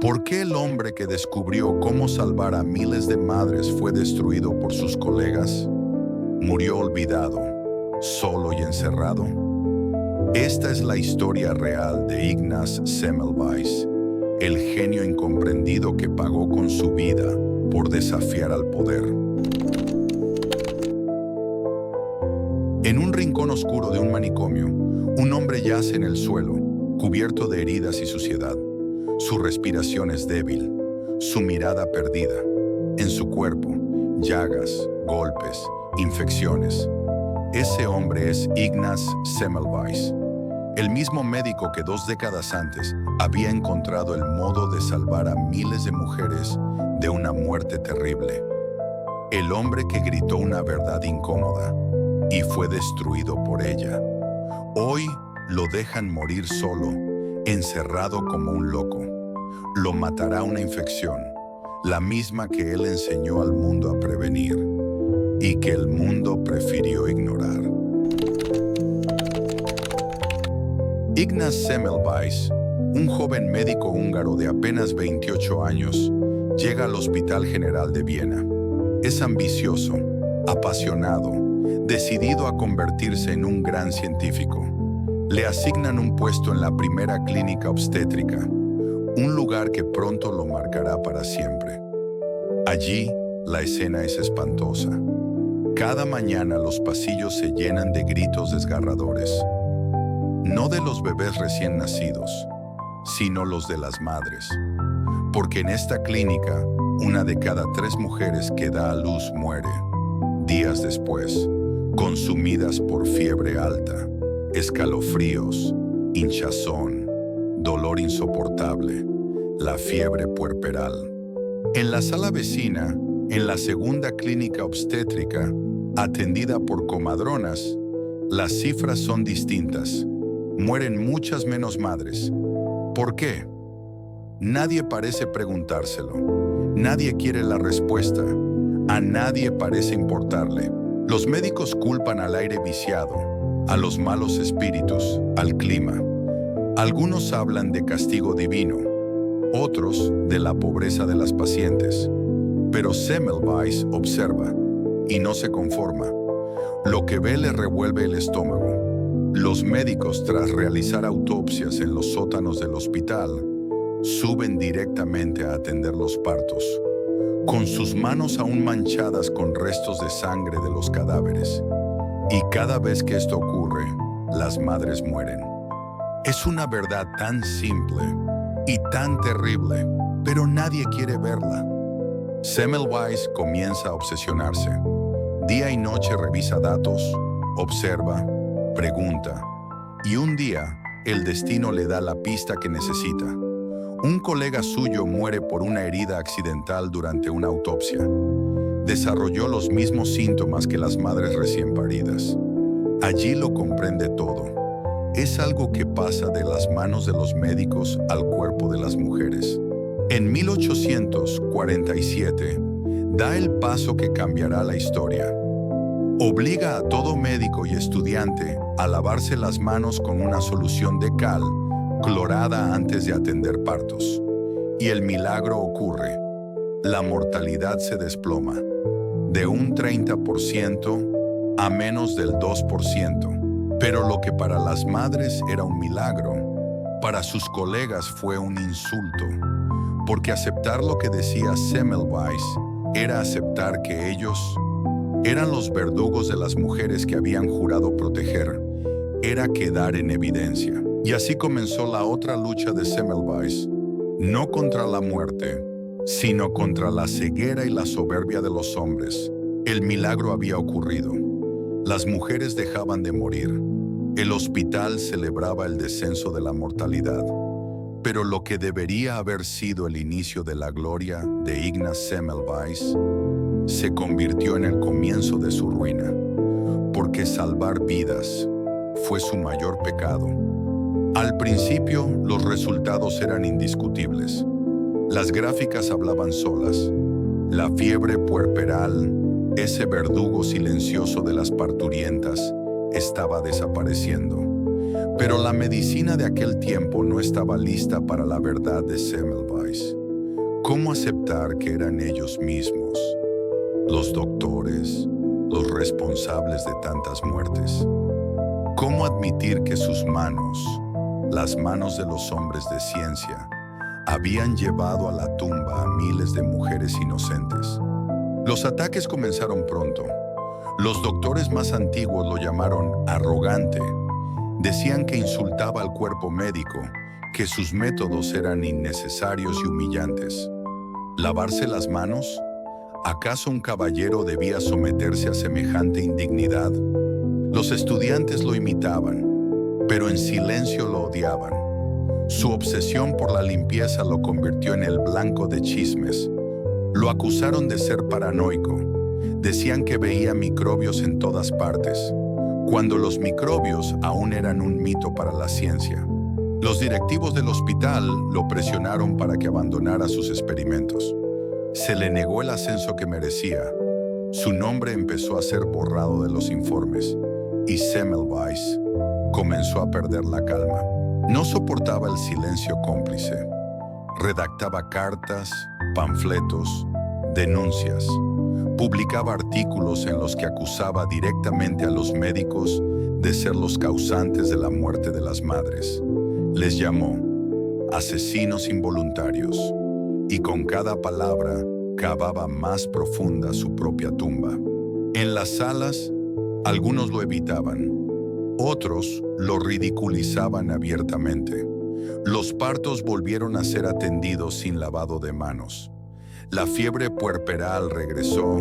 ¿Por qué el hombre que descubrió cómo salvar a miles de madres fue destruido por sus colegas? Murió olvidado, solo y encerrado. Esta es la historia real de Ignaz Semmelweis, el genio incomprendido que pagó con su vida por desafiar al poder. En un rincón oscuro de un manicomio, un hombre yace en el suelo, cubierto de heridas y suciedad. Su respiración es débil, su mirada perdida. En su cuerpo, llagas, golpes, infecciones. Ese hombre es Ignaz Semmelweis, el mismo médico que 2 décadas antes había encontrado el modo de salvar a miles de mujeres de una muerte terrible. El hombre que gritó una verdad incómoda y fue destruido por ella. Hoy lo dejan morir solo, encerrado como un loco. Lo matará una infección, la misma que él enseñó al mundo a prevenir y que el mundo prefirió ignorar. Ignaz Semmelweis, un joven médico húngaro de apenas 28 años, llega al Hospital General de Viena. Es ambicioso, apasionado, decidido a convertirse en un gran científico. Le asignan un puesto en la primera clínica obstétrica, un lugar que pronto lo marcará para siempre. Allí, la escena es espantosa. Cada mañana los pasillos se llenan de gritos desgarradores. No de los bebés recién nacidos, sino los de las madres. Porque en esta clínica, 1 de cada 3 mujeres que da a luz muere. Días después, consumidas por fiebre alta, escalofríos, hinchazón, dolor insoportable, la fiebre puerperal. En la sala vecina, en la segunda clínica obstétrica, atendida por comadronas, las cifras son distintas. Mueren muchas menos madres. ¿Por qué? Nadie parece preguntárselo. Nadie quiere la respuesta. A nadie parece importarle. Los médicos culpan al aire viciado, a los malos espíritus, al clima. Algunos hablan de castigo divino, otros de la pobreza de las pacientes. Pero Semmelweis observa y no se conforma. Lo que ve le revuelve el estómago. Los médicos, tras realizar autopsias en los sótanos del hospital, suben directamente a atender los partos, con sus manos aún manchadas con restos de sangre de los cadáveres. Y cada vez que esto ocurre, las madres mueren. Es una verdad tan simple y tan terrible, pero nadie quiere verla. Semmelweis comienza a obsesionarse. Día y noche revisa datos, observa, pregunta, y un día el destino le da la pista que necesita. Un colega suyo muere por una herida accidental durante una autopsia. Desarrolló los mismos síntomas que las madres recién paridas. Allí lo comprende todo. Es algo que pasa de las manos de los médicos al cuerpo de las mujeres. En 1847, da el paso que cambiará la historia. Obliga a todo médico y estudiante a lavarse las manos con una solución de cal clorada antes de atender partos. Y el milagro ocurre. La mortalidad se desploma, de un 30% a menos del 2%. Pero lo que para las madres era un milagro, para sus colegas fue un insulto, porque aceptar lo que decía Semmelweis era aceptar que ellos eran los verdugos de las mujeres que habían jurado proteger, era quedar en evidencia. Y así comenzó la otra lucha de Semmelweis, no contra la muerte, sino contra la ceguera y la soberbia de los hombres. El milagro había ocurrido. Las mujeres dejaban de morir. El hospital celebraba el descenso de la mortalidad. Pero lo que debería haber sido el inicio de la gloria de Ignaz Semmelweis se convirtió en el comienzo de su ruina, porque salvar vidas fue su mayor pecado. Al principio, los resultados eran indiscutibles. Las gráficas hablaban solas. La fiebre puerperal, ese verdugo silencioso de las parturientas, estaba desapareciendo. Pero la medicina de aquel tiempo no estaba lista para la verdad de Semmelweis. ¿Cómo aceptar que eran ellos mismos, los doctores, los responsables de tantas muertes? ¿Cómo admitir que sus manos, las manos de los hombres de ciencia, habían llevado a la tumba a miles de mujeres inocentes? Los ataques comenzaron pronto. Los doctores más antiguos lo llamaron arrogante. Decían que insultaba al cuerpo médico, que sus métodos eran innecesarios y humillantes. ¿Lavarse las manos? ¿Acaso un caballero debía someterse a semejante indignidad? Los estudiantes lo imitaban, pero en silencio lo odiaban. Su obsesión por la limpieza lo convirtió en el blanco de chismes. Lo acusaron de ser paranoico. Decían que veía microbios en todas partes, cuando los microbios aún eran un mito para la ciencia. Los directivos del hospital lo presionaron para que abandonara sus experimentos. Se le negó el ascenso que merecía. Su nombre empezó a ser borrado de los informes y Semmelweis comenzó a perder la calma. No soportaba el silencio cómplice. Redactaba cartas, panfletos, denuncias. Publicaba artículos en los que acusaba directamente a los médicos de ser los causantes de la muerte de las madres. Les llamó asesinos involuntarios y con cada palabra cavaba más profunda su propia tumba. En las salas, algunos lo evitaban, otros lo ridiculizaban abiertamente. Los partos volvieron a ser atendidos sin lavado de manos. La fiebre puerperal regresó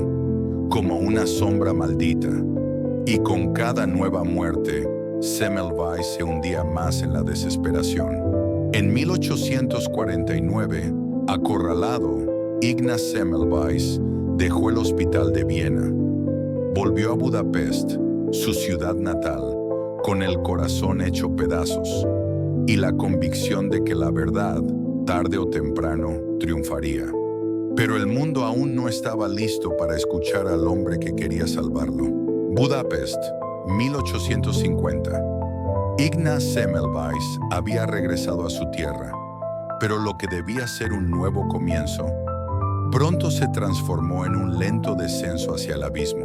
como una sombra maldita, y con cada nueva muerte, Semmelweis se hundía más en la desesperación. En 1849, acorralado, Ignaz Semmelweis dejó el hospital de Viena. Volvió a Budapest, su ciudad natal, con el corazón hecho pedazos y la convicción de que la verdad, tarde o temprano, triunfaría. Pero el mundo aún no estaba listo para escuchar al hombre que quería salvarlo. Budapest, 1850. Ignaz Semmelweis había regresado a su tierra, pero lo que debía ser un nuevo comienzo, pronto se transformó en un lento descenso hacia el abismo.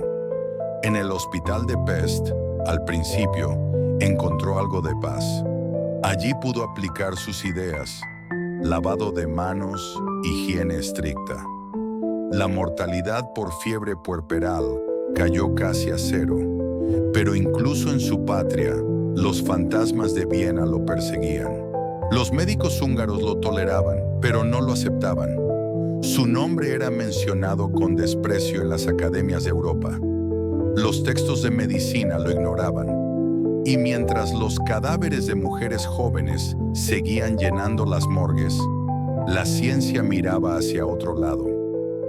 En el hospital de Pest, al principio, encontró algo de paz. Allí pudo aplicar sus ideas: lavado de manos, higiene estricta. La mortalidad por fiebre puerperal cayó casi a cero, pero incluso en su patria, los fantasmas de Viena lo perseguían. Los médicos húngaros lo toleraban, pero no lo aceptaban. Su nombre era mencionado con desprecio en las academias de Europa. Los textos de medicina lo ignoraban. Y mientras los cadáveres de mujeres jóvenes seguían llenando las morgues, la ciencia miraba hacia otro lado.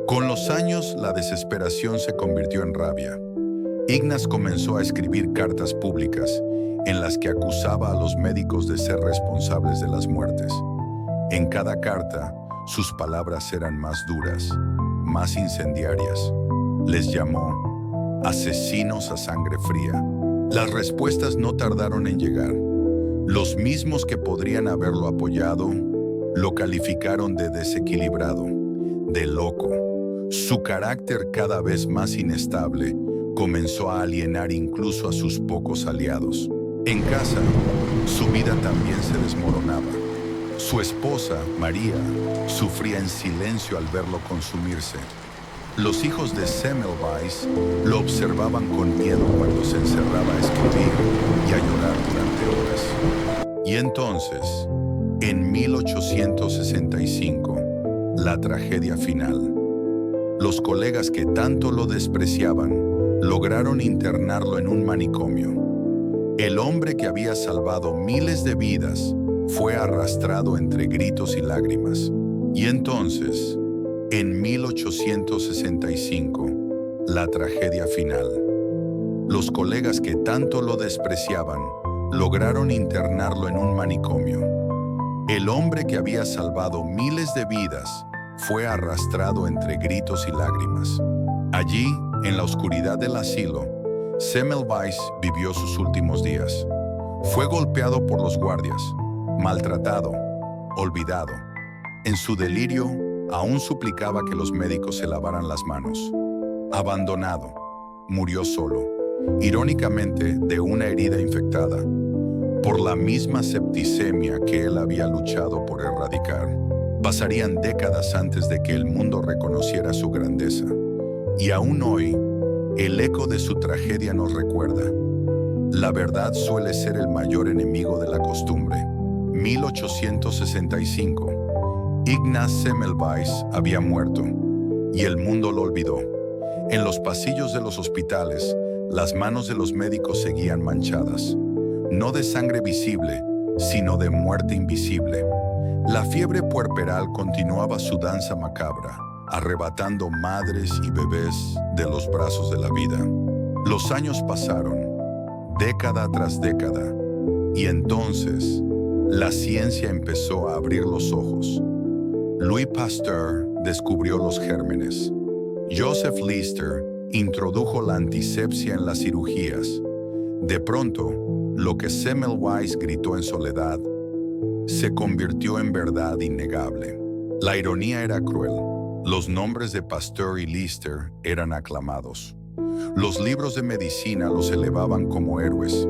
Con los años, la desesperación se convirtió en rabia. Ignaz comenzó a escribir cartas públicas en las que acusaba a los médicos de ser responsables de las muertes. En cada carta, sus palabras eran más duras, más incendiarias. Les llamó asesinos a sangre fría. Las respuestas no tardaron en llegar. Los mismos que podrían haberlo apoyado lo calificaron de desequilibrado, de loco. Su carácter, cada vez más inestable, comenzó a alienar incluso a sus pocos aliados. En casa, su vida también se desmoronaba. Su esposa, María, sufría en silencio al verlo consumirse. Los hijos de Semmelweis lo observaban con miedo cuando se encerraba a escribir y a llorar durante horas. Y entonces, en 1865, la tragedia final. Los colegas que tanto lo despreciaban lograron internarlo en un manicomio. El hombre que había salvado miles de vidas fue arrastrado entre gritos y lágrimas. Y entonces, en 1865, la tragedia final. Los colegas que tanto lo despreciaban lograron internarlo en un manicomio. El hombre que había salvado miles de vidas fue arrastrado entre gritos y lágrimas. Allí, en la oscuridad del asilo, Semmelweis vivió sus últimos días. Fue golpeado por los guardias, maltratado, olvidado. En su delirio, Aún suplicaba que los médicos se lavaran las manos. Abandonado, murió solo, irónicamente de una herida infectada, por la misma septicemia que él había luchado por erradicar. Pasarían décadas antes de que el mundo reconociera su grandeza. Y aún hoy, el eco de su tragedia nos recuerda: la verdad suele ser el mayor enemigo de la costumbre. 1865. Ignaz Semmelweis había muerto, y el mundo lo olvidó. En los pasillos de los hospitales, las manos de los médicos seguían manchadas, no de sangre visible, sino de muerte invisible. La fiebre puerperal continuaba su danza macabra, arrebatando madres y bebés de los brazos de la vida. Los años pasaron, década tras década, y entonces la ciencia empezó a abrir los ojos. Louis Pasteur descubrió los gérmenes. Joseph Lister introdujo la antisepsia en las cirugías. De pronto, lo que Semmelweis gritó en soledad se convirtió en verdad innegable. La ironía era cruel. Los nombres de Pasteur y Lister eran aclamados. Los libros de medicina los elevaban como héroes.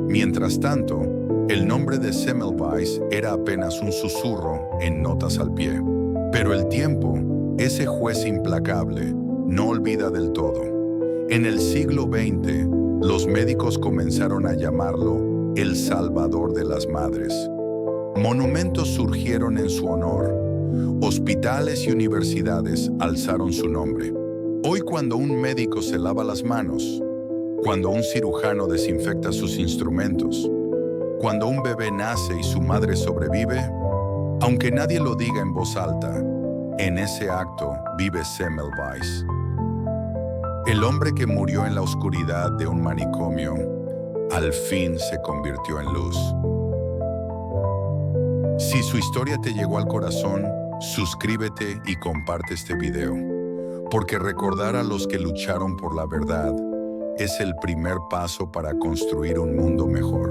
Mientras tanto, el nombre de Semmelweis era apenas un susurro en notas al pie. Pero el tiempo, ese juez implacable, no olvida del todo. En el siglo XX, los médicos comenzaron a llamarlo el Salvador de las Madres. Monumentos surgieron en su honor. Hospitales y universidades alzaron su nombre. Hoy, cuando un médico se lava las manos, cuando un cirujano desinfecta sus instrumentos, cuando un bebé nace y su madre sobrevive, aunque nadie lo diga en voz alta, en ese acto vive Semmelweis. El hombre que murió en la oscuridad de un manicomio, al fin se convirtió en luz. Si su historia te llegó al corazón, suscríbete y comparte este video, porque recordar a los que lucharon por la verdad es el primer paso para construir un mundo mejor.